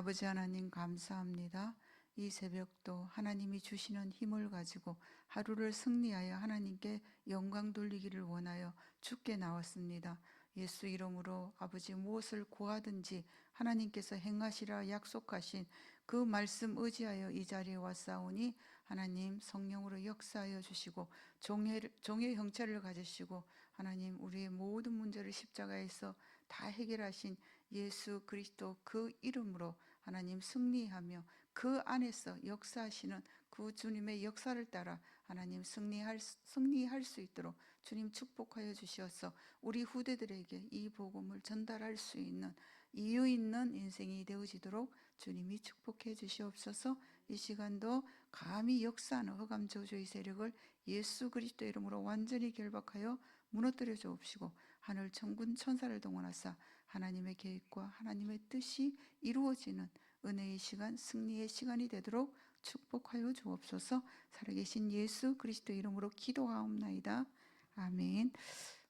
아버지 하나님 감사합니다. 이 새벽도 하나님이 주시는 힘을 가지고 하루를 승리하여 하나님께 영광 돌리기를 원하여 주께 나왔습니다. 예수 이름으로 아버지 무엇을 구하든지 하나님께서 행하시라 약속하신 그 말씀 의지하여 이 자리에 왔사오니 하나님 성령으로 역사하여 주시고 종의 형체를 가지시고 하나님 우리의 모든 문제를 십자가에서 다 해결하신 예수 그리스도 그 이름으로 하나님 승리하며 그 안에서 역사하시는 그 주님의 역사를 따라 하나님 승리할 수 있도록 주님 축복하여 주시어서 우리 후대들에게 이 복음을 전달할 수 있는 이유 있는 인생이 되어지도록 주님이 축복해 주시옵소서. 이 시간도 감히 역사하는 흑암 저주의 세력을 예수 그리스도 이름으로 완전히 결박하여 무너뜨려 주옵시고 하늘 천군 천사를 동원하사 하나님의 계획과 하나님의 뜻이 이루어지는 은혜의 시간, 승리의 시간이 되도록 축복하여 주옵소서. 살아계신 예수 그리스도 이름으로 기도하옵나이다. 아멘.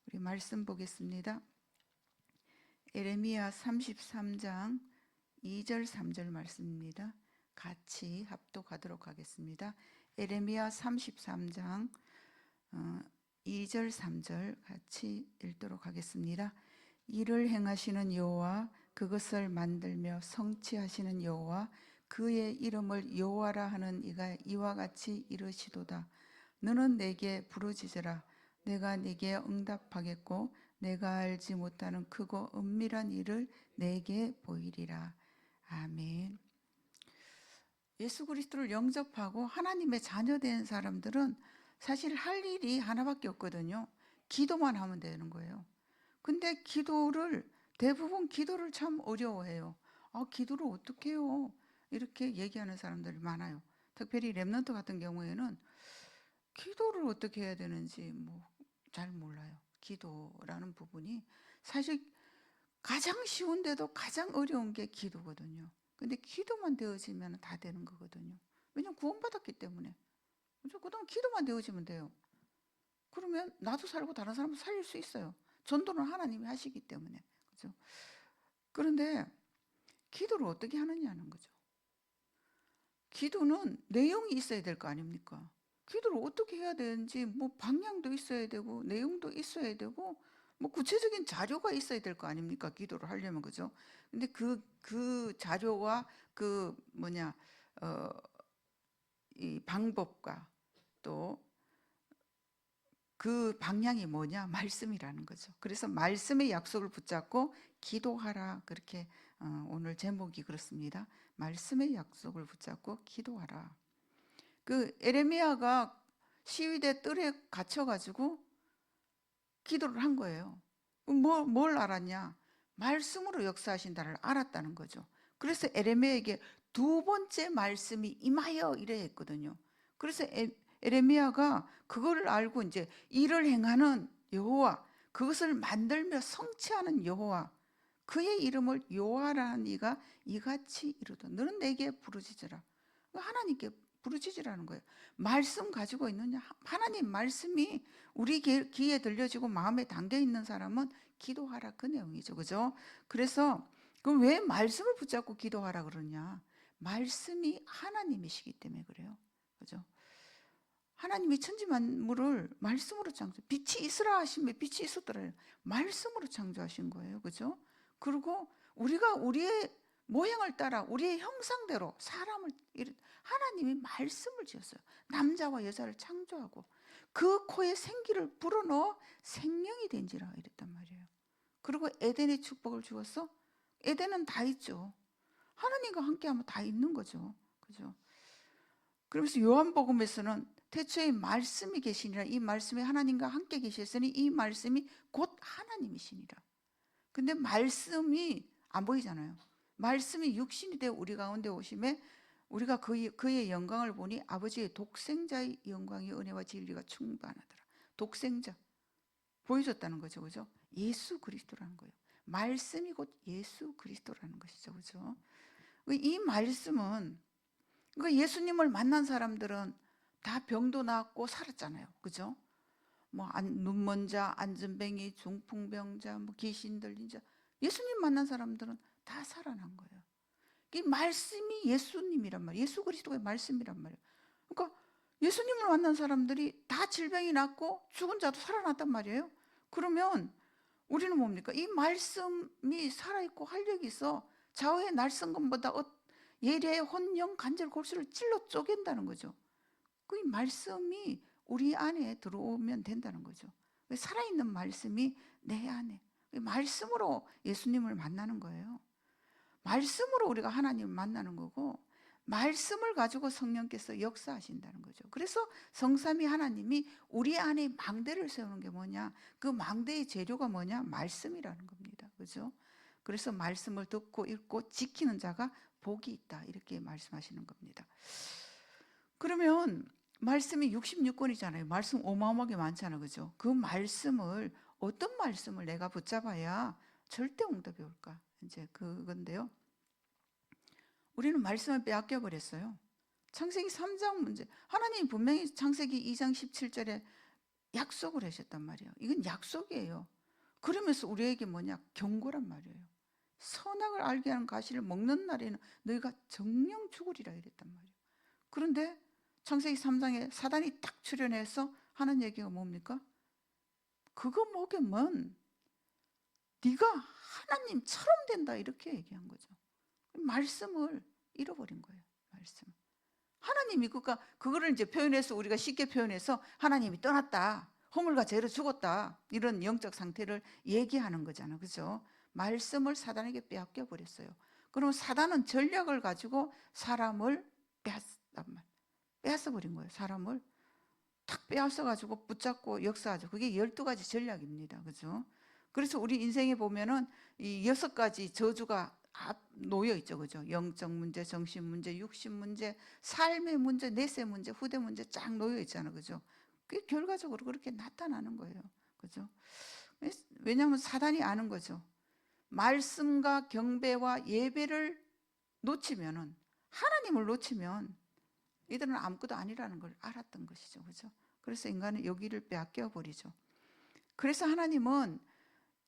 우리 말씀 보겠습니다. 예레미야 33장 2절 3절 말씀입니다. 같이 합독하도록 하겠습니다. 예레미야 33장 2절 3절 같이 읽도록 하겠습니다. 이를 행하시는 여호와, 그것을 만들며 성취하시는 여호와, 그의 이름을 여호와라 하는 이가 이와 같이 이르시도다. 너는 내게 부르짖으라. 내가 네게 응답하겠고 내가 알지 못하는 크고 은밀한 일을 내게 보이리라. 아멘. 예수 그리스도를 영접하고 하나님의 자녀된 사람들은 사실 할 일이 하나밖에 없거든요. 기도만 하면 되는 거예요. 근데 대부분 기도를 참 어려워해요. 기도를 어떻게 해요? 이렇게 얘기하는 사람들이 많아요. 특별히 랩넌트 같은 경우에는 기도를 어떻게 해야 되는지 잘 몰라요. 기도라는 부분이 사실 가장 쉬운데도 가장 어려운 게 기도거든요. 근데 기도만 되어지면 다 되는 거거든요. 왜냐면 구원받았기 때문에. 그다음 기도만 되어지면 돼요. 그러면 나도 살고 다른 사람도 살릴 수 있어요. 전도는 하나님이 하시기 때문에. 그죠? 그런데 기도를 어떻게 하느냐는 거죠. 기도는 내용이 있어야 될 거 아닙니까? 기도를 어떻게 해야 되는지 방향도 있어야 되고 내용도 있어야 되고 구체적인 자료가 있어야 될 거 아닙니까? 기도를 하려면. 그죠? 근데 그 자료와 이 방법과 또 그 방향이 뭐냐? 말씀이라는 거죠. 그래서 말씀의 약속을 붙잡고 기도하라. 그렇게 오늘 제목이 그렇습니다. 말씀의 약속을 붙잡고 기도하라. 그 에레미야가 시위대 뜰에 갇혀가지고 기도를 한 거예요. 뭘 알았냐? 말씀으로 역사하신다를 알았다는 거죠. 그래서 에레미야에게 두 번째 말씀이 임하여 이래 했거든요. 그래서 에레미야가 그거를 알고 이제 일을 행하는 여호와, 그것을 만들며 성취하는 여호와, 그의 이름을 여호와라는 이가 이같이 이르다. 너는 내게 부르짖으라. 하나님께 부르짖으라는 거예요. 말씀 가지고 있느냐? 하나님 말씀이 우리 귀에 들려지고 마음에 담겨 있는 사람은 기도하라, 그 내용이죠. 그죠? 그래서 그럼 왜 말씀을 붙잡고 기도하라 그러냐? 말씀이 하나님이시기 때문에 그래요. 그죠? 하나님이 천지 만물을 말씀으로 창조, 빛이 있으라 하시면 빛이 있었더래요. 말씀으로 창조하신 거예요. 그죠? 그리고 우리가 우리의 모양을 따라 우리의 형상대로 사람을 하나님이 말씀을 지었어요. 남자와 여자를 창조하고 그 코에 생기를 불어넣어 생명이 된지라 이랬단 말이에요. 그리고 에덴의 축복을 주었어. 에덴은 다 있죠. 하나님과 함께하면 다 있는 거죠. 그죠? 그러면서 요한복음에서는 태초에 말씀이 계시니라, 이 말씀이 하나님과 함께 계셨으니 이 말씀이 곧 하나님이시니라. 근데 말씀이 안 보이잖아요. 말씀이 육신이 되어 우리 가운데 오심에 우리가 그의 영광을 보니 아버지의 독생자의 영광이 은혜와 진리가 충만하더라. 독생자 보여줬다는 거죠. 그죠? 예수 그리스도라는 거예요. 말씀이 곧 예수 그리스도라는 것이죠. 그죠? 이 말씀은, 그러니까 예수님을 만난 사람들은 다 병도 낫고 살았잖아요. 그죠? 눈먼 자, 안전뱅이, 중풍병자, 귀신 들린 자, 예수님 만난 사람들은 다 살아난 거예요. 이 말씀이 예수님이란 말이에요. 예수 그리스도의 말씀이란 말이에요. 그러니까 예수님을 만난 사람들이 다 질병이 낫고 죽은 자도 살아났단 말이에요. 그러면 우리는 뭡니까? 이 말씀이 살아있고 활력이 있어 좌우의 날성검보다 예리의 혼영 간절 골수를 찔러 쪼갠다는 거죠. 그 말씀이 우리 안에 들어오면 된다는 거죠. 살아있는 말씀이 내 안에, 말씀으로 예수님을 만나는 거예요. 말씀으로 우리가 하나님을 만나는 거고, 말씀을 가지고 성령께서 역사하신다는 거죠. 그래서 성삼위 하나님이 우리 안에 망대를 세우는 게 뭐냐? 그 망대의 재료가 뭐냐? 말씀이라는 겁니다. 그죠? 그래서 말씀을 듣고 읽고 지키는 자가 복이 있다, 이렇게 말씀하시는 겁니다. 그러면 말씀이 66권이잖아요. 말씀 어마어마하게 많잖아요. 그죠? 그 말씀을, 어떤 말씀을 내가 붙잡아야 절대 응답이 올까? 이제 그건데요. 우리는 말씀을 빼앗겨 버렸어요. 창세기 3장 문제. 하나님이 분명히 창세기 2장 17절에 약속을 하셨단 말이에요. 이건 약속이에요. 그러면서 우리에게 뭐냐? 경고란 말이에요. 선악을 알게 하는 가시를 먹는 날에는 너희가 정령 죽으리라 이랬단 말이에요. 그런데 창세기 3장에 사단이 딱 출현해서 하는 얘기가 뭡니까? 그거 먹으면 네가 하나님처럼 된다, 이렇게 얘기한 거죠. 말씀을 잃어버린 거예요. 말씀. 하나님이 그거를 이제 표현해서, 우리가 쉽게 표현해서 하나님이 떠났다, 허물과 죄로 죽었다, 이런 영적 상태를 얘기하는 거잖아요. 그죠? 말씀을 사단에게 빼앗겨 버렸어요. 그럼 사단은 전략을 가지고 사람을 빼앗단 말. 빼앗아 버린 거예요. 사람을 탁 빼앗아 가지고 붙잡고 역사하죠. 그게 12가지 전략입니다. 그죠? 그래서 우리 인생에 보면은 이 6가지 저주가 놓여 있죠. 그죠? 영적 문제, 정신 문제, 육신 문제, 삶의 문제, 내세 문제, 후대 문제 쫙 놓여 있잖아요. 그죠? 그게 결과적으로 그렇게 나타나는 거예요. 그죠? 왜냐하면 사단이 아는 거죠. 말씀과 경배와 예배를 놓치면은, 하나님을 놓치면 이들은 아무것도 아니라는 걸 알았던 것이죠. 그죠? 그래서 인간은 여기를 빼앗겨 버리죠. 그래서 하나님은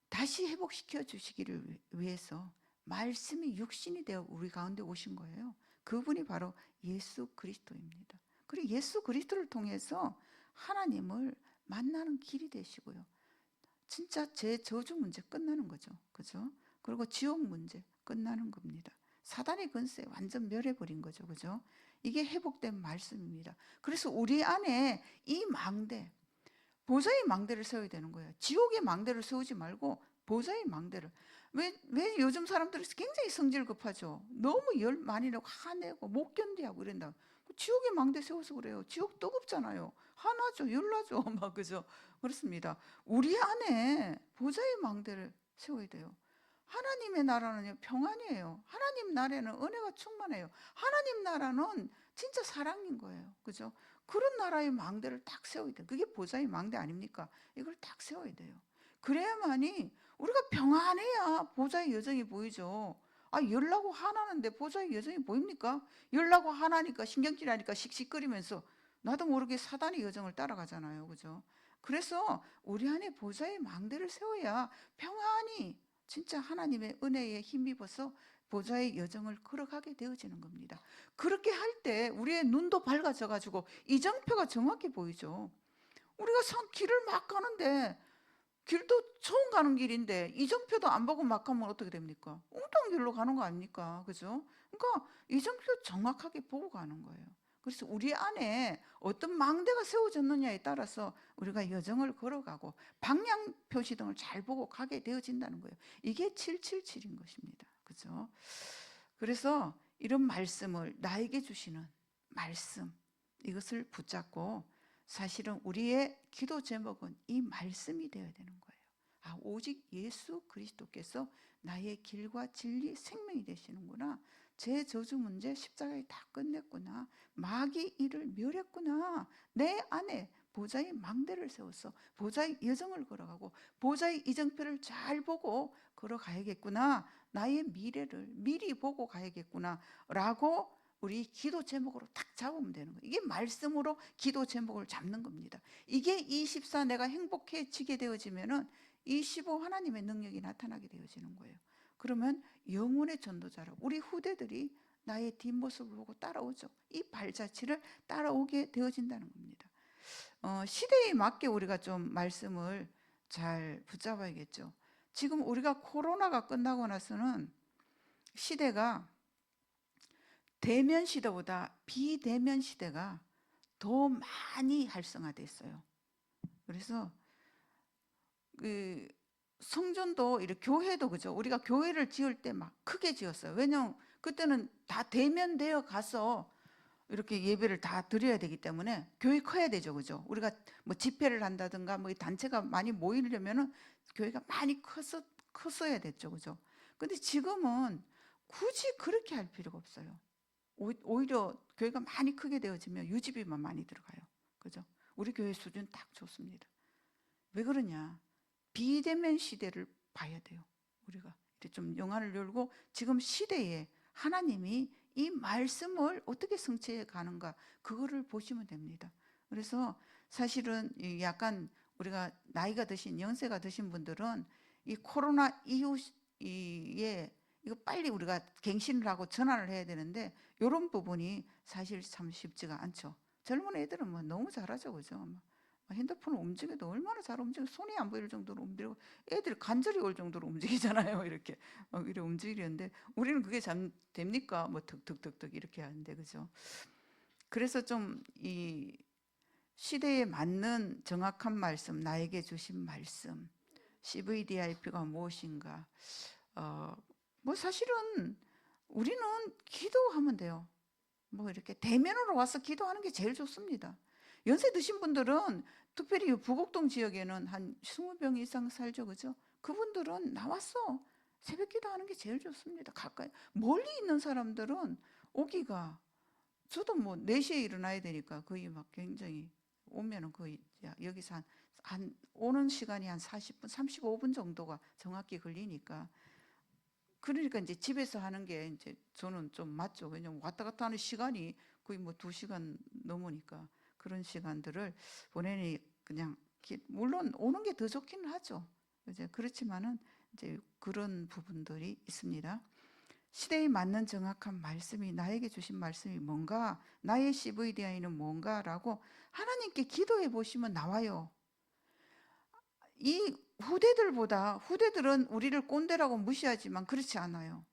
다시 회복시켜 주시기를 위해서 말씀이 육신이 되어 우리 가운데 오신 거예요. 그분이 바로 예수 그리스도입니다. 그리고 예수 그리스도를 통해서 하나님을 만나는 길이 되시고요. 진짜 제 저주 문제 끝나는 거죠. 그죠? 그리고 지옥 문제 끝나는 겁니다. 사단의 근세 완전 멸해버린 거죠. 그죠? 이게 회복된 말씀입니다. 그래서 우리 안에 이 망대, 보좌의 망대를 세워야 되는 거예요. 지옥의 망대를 세우지 말고 보좌의 망대를. 왜 요즘 사람들이 굉장히 성질 급하죠. 너무 열 많이 내고 화내고 못 견디하고 이런다. 지옥의 망대 세워서 그래요. 지옥 뜨겁잖아요. 화나죠, 열나죠. 막 그죠? 그렇습니다. 우리 안에 보좌의 망대를 세워야 돼요. 하나님의 나라는 평안이에요. 하나님 나라는 은혜가 충만해요. 하나님 나라는 진짜 사랑인 거예요. 그죠? 그런 나라의 망대를 딱 세워야 돼요. 그게 보좌의 망대 아닙니까? 이걸 딱 세워야 돼요. 그래야만이 우리가 평안해야 보좌의 여정이 보이죠. 열나고 화나는데 보좌의 여정이 보입니까? 열나고 화나니까 신경질하니까 씩씩거리면서 나도 모르게 사단의 여정을 따라가잖아요. 그죠? 그래서 우리 안에 보좌의 망대를 세워야 평안히 진짜 하나님의 은혜에 힘입어서 보좌의 여정을 걸어가게 되어지는 겁니다. 그렇게 할 때 우리의 눈도 밝아져 가지고 이정표가 정확히 보이죠. 우리가 길을 막 가는데, 길도 처음 가는 길인데 이정표도 안 보고 막 가면 어떻게 됩니까? 엉뚱한 길로 가는 거 아닙니까? 그죠? 그러니까 이정표 정확하게 보고 가는 거예요. 그래서 우리 안에 어떤 망대가 세워졌느냐에 따라서 우리가 여정을 걸어가고 방향 표시 등을 잘 보고 가게 되어진다는 거예요. 이게 777인 것입니다. 그죠? 그래서 이런 말씀을, 나에게 주시는 말씀, 이것을 붙잡고 사실은 우리의 기도 제목은 이 말씀이 되어야 되는 거예요. 오직 예수 그리스도께서 나의 길과 진리, 생명이 되시는구나. 제 저주 문제 십자가에 다 끝냈구나. 마귀 이를 멸했구나. 내 안에 보좌의 망대를 세워서 보좌의 여정을 걸어가고 보좌의 이정표를 잘 보고 걸어가야겠구나. 나의 미래를 미리 보고 가야겠구나 라고 우리 기도 제목으로 딱 잡으면 되는 거예요. 이게 말씀으로 기도 제목을 잡는 겁니다. 이게 24 내가 행복해지게 되어지면은 25 하나님의 능력이 나타나게 되어지는 거예요. 그러면 영혼의 전도자라 우리 후대들이 나의 뒷모습을 보고 따라오죠. 이 발자취를 따라오게 되어진다는 겁니다. 시대에 맞게 우리가 좀 말씀을 잘 붙잡아야겠죠. 지금 우리가 코로나가 끝나고 나서는 시대가 대면 시대보다 비대면 시대가 더 많이 활성화됐어요. 그래서 그 성전도 이렇게 교회도 그죠. 우리가 교회를 지을 때 막 크게 지었어요. 왜냐면 그때는 다 대면되어 가서 이렇게 예배를 다 드려야 되기 때문에 교회 커야 되죠, 그죠? 우리가 뭐 집회를 한다든가 뭐 단체가 많이 모이려면은 교회가 많이 컸어야 됐죠, 그죠? 근데 지금은 굳이 그렇게 할 필요가 없어요. 오히려 교회가 많이 크게 되어지면 유지비만 많이 들어가요, 그죠? 우리 교회 수준 딱 좋습니다. 왜 그러냐? 비대면 시대를 봐야 돼요. 우리가 좀 영안을 열고 지금 시대에 하나님이 이 말씀을 어떻게 성취해 가는가 그거를 보시면 됩니다. 그래서 사실은 약간 우리가 나이가 드신 연세가 드신 분들은 이 코로나 이후에 이거 빨리 우리가 갱신을 하고 전환을 해야 되는데 이런 부분이 사실 참 쉽지가 않죠. 젊은 애들은 뭐 너무 잘하죠, 그죠? 핸드폰을 움직여도 얼마나 잘 움직여 손이 안 보일 정도로 움직이고 애들 관절이 올 정도로 움직이잖아요. 이렇게 이렇게 움직이는데 우리는 그게 참 됩니까? 뭐 득득득득 이렇게 하는데 그죠? 그래서 좀 이 시대에 맞는 정확한 말씀, 나에게 주신 말씀, CVDIP가 무엇인가? 뭐 사실은 우리는 기도하면 돼요. 뭐 이렇게 대면으로 와서 기도하는 게 제일 좋습니다. 연세 드신 분들은 특별히 부곡동 지역에는 한 20명 이상 살죠, 그죠? 그분들은 나와서 새벽 기도하는 게 제일 좋습니다. 가까이 멀리 있는 사람들은 오기가 저도 뭐 4시에 일어나야 되니까 거의 막 굉장히 오면은 거의 여기서 한 오는 시간이 한 40분, 35분 정도가 정확히 걸리니까 그러니까 이제 집에서 하는 게 이제 저는 좀 맞죠. 왜냐면 왔다 갔다 하는 시간이 거의 뭐 2시간 넘으니까 그런 시간들을 본인이 그냥 물론 오는 게 더 좋기는 하죠. 이제 그렇지만은 이제 그런 부분들이 있습니다. 시대에 맞는 정확한 말씀이 나에게 주신 말씀이 뭔가 나의 CVDI는 뭔가라고 하나님께 기도해 보시면 나와요. 이 후대들은 우리를 꼰대라고 무시하지만 그렇지 않아요.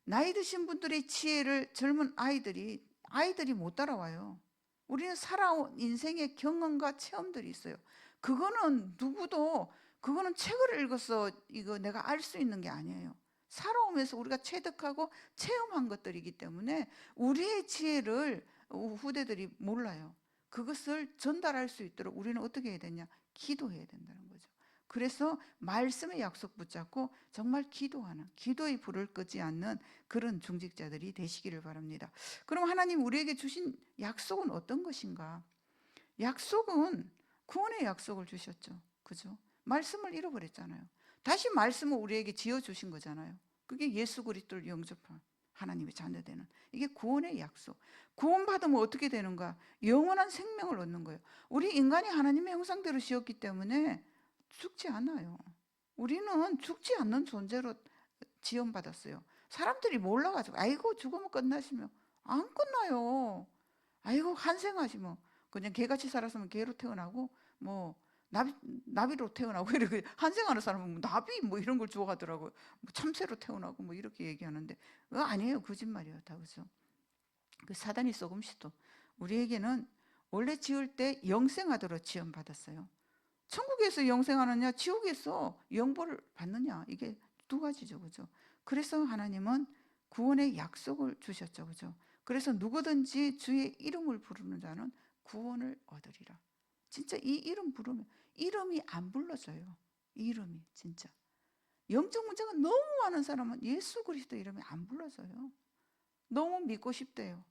나이 드신 분들의 지혜를 젊은 아이들이 못 따라와요. 우리는 살아온 인생의 경험과 체험들이 있어요. 그거는 책을 읽어서 이거 내가 알 수 있는 게 아니에요. 살아오면서 우리가 체득하고 체험한 것들이기 때문에 우리의 지혜를 후대들이 몰라요. 그것을 전달할 수 있도록 우리는 어떻게 해야 되냐? 기도해야 된다는 거죠. 그래서 말씀의 약속 붙잡고 정말 기도하는, 기도의 불을 끄지 않는 그런 중직자들이 되시기를 바랍니다. 그럼 하나님 우리에게 주신 약속은 어떤 것인가? 약속은 구원의 약속을 주셨죠. 그죠? 말씀을 잃어버렸잖아요. 다시 말씀을 우리에게 지어주신 거잖아요. 그게 예수 그리스도를 영접한 하나님의 자녀되는 이게 구원의 약속. 구원받으면 어떻게 되는가? 영원한 생명을 얻는 거예요. 우리 인간이 하나님의 형상대로 지었기 때문에 죽지 않아요. 우리는 죽지 않는 존재로 지원받았어요. 사람들이 몰라가지고 아이고 죽으면 끝나시면 안 끝나요. 아이고 한생하지 뭐 그냥 개같이 살았으면 개로 태어나고 뭐 나비로 태어나고 이렇게 한생하는 사람은 뭐 나비 뭐 이런 걸 좋아하더라고요. 뭐 참새로 태어나고 뭐 이렇게 얘기하는데 아니에요. 거짓말이에요. 다 그죠. 그 사단이 조금씩도 우리에게는 원래 지을 때 영생하도록 지원받았어요. 천국에서 영생하느냐 지옥에서 영벌을 받느냐 이게 두 가지죠. 그죠? 그래서 하나님은 구원의 약속을 주셨죠. 그죠? 그래서 누구든지 주의 이름을 부르는 자는 구원을 얻으리라. 진짜 이 이름 부르면 이름이 안 불러져요. 이름이 진짜. 영적 문제가 너무 많은 사람은 예수 그리스도 이름이 안 불러져요. 너무 믿고 싶대요.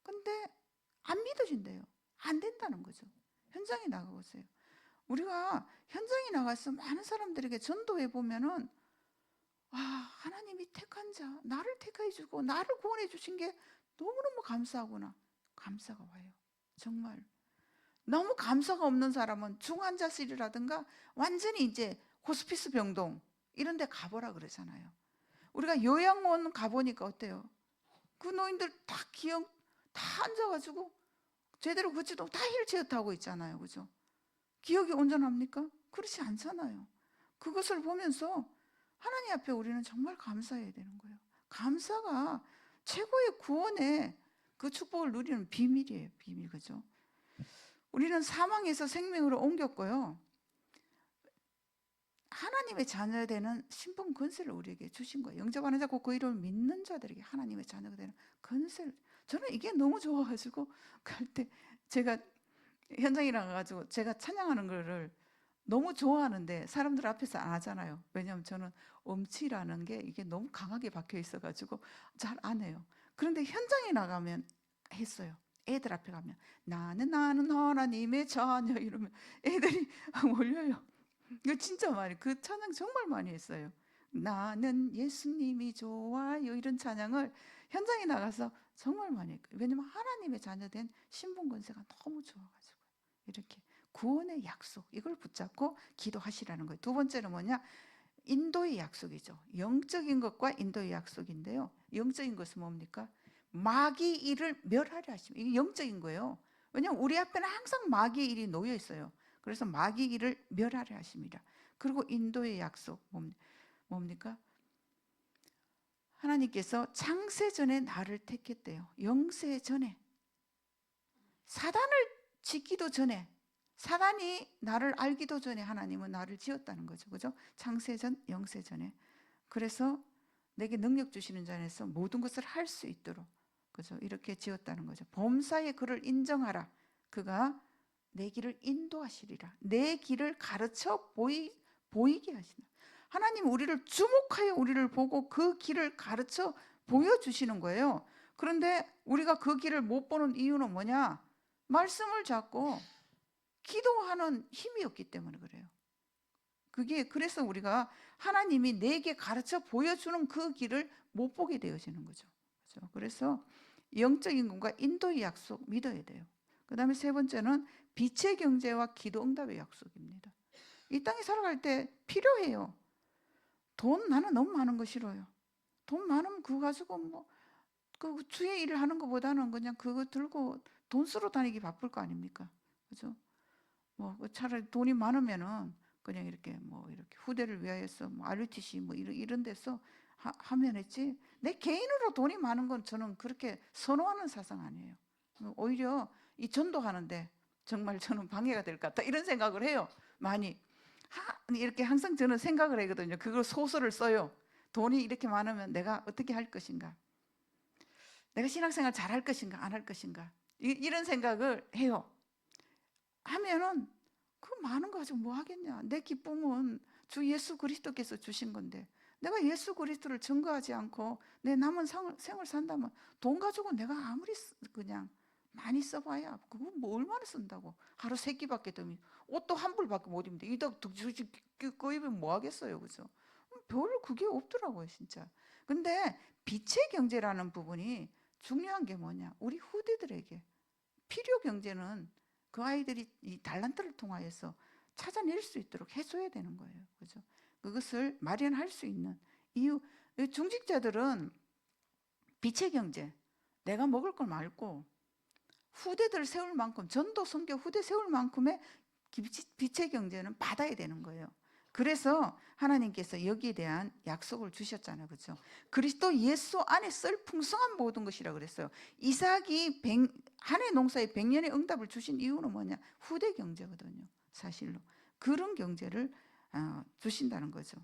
근데 안 믿어진대요. 안 된다는 거죠. 현장에 나가보세요. 우리가 현장에 나가서 많은 사람들에게 전도해 보면은 하나님이 택한 자, 나를 택해 주고 나를 구원해 주신 게 너무너무 감사하구나. 감사가 와요. 정말. 너무 감사가 없는 사람은 중환자실이라든가 완전히 이제 호스피스 병동 이런 데 가보라 그러잖아요. 우리가 요양원 가보니까 어때요? 그 노인들 다 기억 다 앉아가지고 제대로 걷지도 다 휠체어 타고 있잖아요. 그죠? 기억이 온전합니까? 그렇지 않잖아요. 그것을 보면서 하나님 앞에 우리는 정말 감사해야 되는 거예요. 감사가 최고의 구원의 그 축복을 누리는 비밀이에요. 비밀. 그죠? 우리는 사망에서 생명으로 옮겼고요. 하나님의 자녀가 되는 신분 권세를 우리에게 주신 거예요. 영접하는 자, 그 이름을 믿는 자들에게 하나님의 자녀가 되는 권세를. 저는 이게 너무 좋아가지고 갈 때 제가 현장에 나가가지고 제가 찬양하는 거를 너무 좋아하는데 사람들 앞에서 안 하잖아요. 왜냐하면 저는 음치라는 게 이게 너무 강하게 박혀 있어가지고 잘 안 해요. 그런데 현장에 나가면 했어요. 애들 앞에 가면 나는 하나님의 자녀 이러면 애들이 몰려요. 이거 진짜 많이, 그 찬양 정말 많이 했어요. 나는 예수님이 좋아요 이런 찬양을 현장에 나가서 정말 많이 했어요. 왜냐면 하나님의 자녀된 신분 권세가 너무 좋아가지고 이렇게 구원의 약속 이걸 붙잡고 기도하시라는 거예요. 두 번째는 뭐냐? 인도의 약속이죠. 영적인 것과 인도의 약속인데요. 영적인 것은 뭡니까? 마귀 일을 멸하려 하십니다. 이게 영적인 거예요. 왜냐하면 우리 앞에는 항상 마귀의 일이 놓여 있어요. 그래서 마귀 일을 멸하려 하십니다. 그리고 인도의 약속 뭡니까? 하나님께서 창세전에 나를 택했대요. 영세전에 사단을 짓기도 전에, 사단이 나를 알기도 전에 하나님은 나를 지었다는 거죠. 그죠? 창세전, 영세전에. 그래서 내게 능력 주시는 자에서 모든 것을 할 수 있도록, 그죠? 이렇게 지었다는 거죠. 범사의 그를 인정하라. 그가 내 길을 인도하시리라. 내 길을 가르쳐 보이게 하시나. 하나님 우리를 주목하여 우리를 보고 그 길을 가르쳐 보여주시는 거예요. 그런데 우리가 그 길을 못 보는 이유는 뭐냐? 말씀을 잡고 기도하는 힘이 없기 때문에 그래요. 그게 그래서 우리가 하나님이 내게 가르쳐 보여주는 그 길을 못 보게 되어지는 거죠. 그렇죠? 그래서 영적인 것과 인도의 약속 믿어야 돼요. 그 다음에 세 번째는 빛의 경제와 기도 응답의 약속입니다. 이 땅에 살아갈 때 필요해요. 돈 나는 너무 많은 거 싫어요. 돈 많으면 그거 가지고 뭐 그 주의 일을 하는 것보다는 그냥 그거 들고 돈 쓰러 다니기 바쁠 거 아닙니까? 그죠? 뭐 차라리 돈이 많으면은 그냥 이렇게 뭐 이렇게 후대를 위하여서 뭐 RUTC 뭐 이런 데서 하면 했지. 내 개인으로 돈이 많은 건 저는 그렇게 선호하는 사상 아니에요. 오히려 이 전도하는데 정말 저는 방해가 될 것 같다 이런 생각을 해요. 많이 이렇게 항상 저는 생각을 하거든요. 그걸 소설을 써요. 돈이 이렇게 많으면 내가 어떻게 할 것인가? 내가 신앙생활 잘 할 것인가 안 할 것인가? 이런 생각을 해요. 하면은 그 많은 거 가지고 뭐 하겠냐? 내 기쁨은 주 예수 그리스도께서 주신 건데 내가 예수 그리스도를 증거하지 않고 내 남은 생을 산다면 돈 가지고 내가 아무리 그냥 많이 써봐야 그거 뭐 얼마나 쓴다고? 하루 세 끼밖에 되면 옷도 한 벌밖에 못 입는데 이따 그 입으면 뭐 하겠어요, 그죠? 별로 그게 없더라고요, 진짜. 근데 빛의 경제라는 부분이 중요한 게 뭐냐? 우리 후대들에게 필요 경제는 그 아이들이 이 달란트를 통하여서 찾아낼 수 있도록 해줘야 되는 거예요. 그죠? 그것을 마련할 수 있는 이유. 중직자들은 빛의 경제, 내가 먹을 걸 말고 후대들 세울 만큼, 전도 선교 후대 세울 만큼의 빛의 경제는 받아야 되는 거예요. 그래서 하나님께서 여기에 대한 약속을 주셨잖아요. 그렇죠? 그리스도 예수 안에 썰 풍성한 모든 것이라 그랬어요. 이삭이 한 해 농사에 100년의 응답을 주신 이유는 뭐냐? 후대 경제거든요. 사실로. 그런 경제를 주신다는 거죠.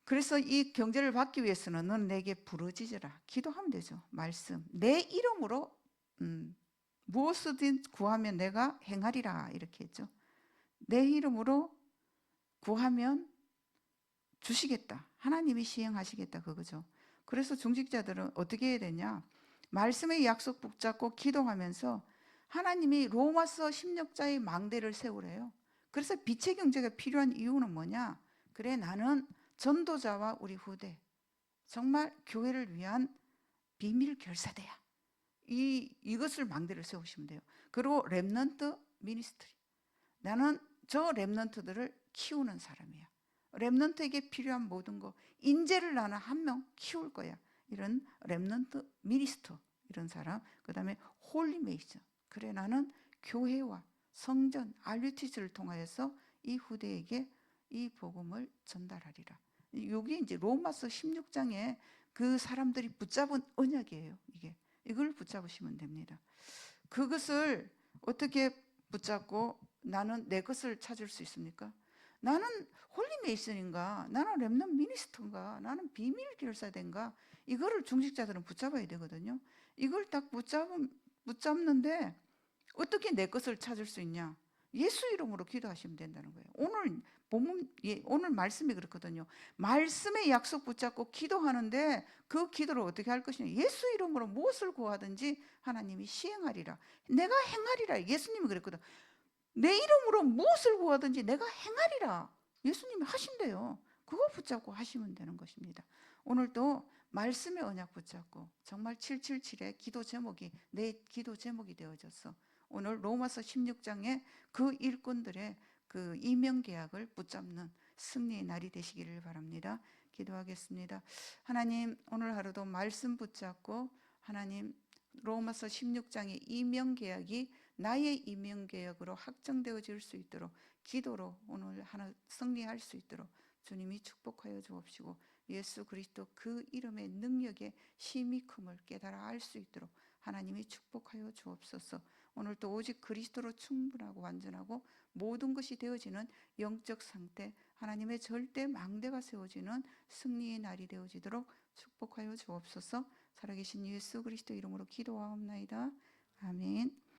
그래서 이 경제를 받기 위해서는 넌 내게 부르짖으라. 기도하면 되죠. 말씀. 내 이름으로 무엇이든 구하면 내가 행하리라 이렇게 했죠. 내 이름으로 구하면 주시겠다. 하나님이 시행하시겠다 그거죠. 그래서 중직자들은 어떻게 해야 되냐? 말씀의 약속 붙잡고 기도하면서 하나님이 로마서 16자의 망대를 세우래요. 그래서 빛의 경제가 필요한 이유는 뭐냐? 그래 나는 전도자와 우리 후대 정말 교회를 위한 비밀 결사대야. 이것을 망대를 세우시면 돼요. 그리고 렘넌트 미니스트리. 나는 저 렘넌트들을 키우는 사람이야. 렘넌트에게 필요한 모든 거, 인재를 나는 한 명 키울 거야. 이런 렘넌트 미니스터, 이런 사람. 그 다음에 홀리메이션. 그래, 나는 교회와 성전, RUTC를 통하여서 이 후대에게 이 복음을 전달하리라. 여기 이제 로마서 16장에 그 사람들이 붙잡은 언약이에요. 이걸 붙잡으시면 됩니다. 그것을 어떻게 붙잡고 나는 내 것을 찾을 수 있습니까? 나는 홀리메이슨인가? 나는 렘넌트 미니스터인가? 나는 비밀 결사된가? 이거를 중직자들은 붙잡아야 되거든요. 이걸 딱 붙잡는데 어떻게 내 것을 찾을 수 있냐? 예수 이름으로 기도하시면 된다는 거예요. 오늘 말씀이 그렇거든요. 말씀의 약속 붙잡고 기도하는데 그 기도를 어떻게 할 것이냐? 예수 이름으로 무엇을 구하든지 하나님이 시행하리라. 내가 행하리라. 예수님이 그랬거든. 내 이름으로 무엇을 구하든지 내가 행하리라. 예수님이 하신대요. 그거 붙잡고 하시면 되는 것입니다. 오늘도 말씀의 언약 붙잡고 정말 777의 기도 제목이 내 기도 제목이 되어졌어. 오늘 로마서 16장에 그 일꾼들의 그 이명 계약을 붙잡는 승리의 날이 되시기를 바랍니다. 기도하겠습니다. 하나님, 오늘 하루도 말씀 붙잡고 하나님 로마서 16장의 이명 계약이 나의 이명 계약으로 확정되어질 수 있도록 기도로 오늘 하나 승리할 수 있도록 주님이 축복하여 주옵시고 예수 그리스도 그 이름의 능력의 심히 큼을 깨달아 알 수 있도록 하나님이 축복하여 주옵소서. 오늘도 오직 그리스도로 충분하고 완전하고 모든 것이 되어지는 영적 상태, 하나님의 절대 망대가 세워지는 승리의 날이 되어지도록 축복하여 주옵소서. 살아계신 예수 그리스도 이름으로 기도하옵나이다. 아멘.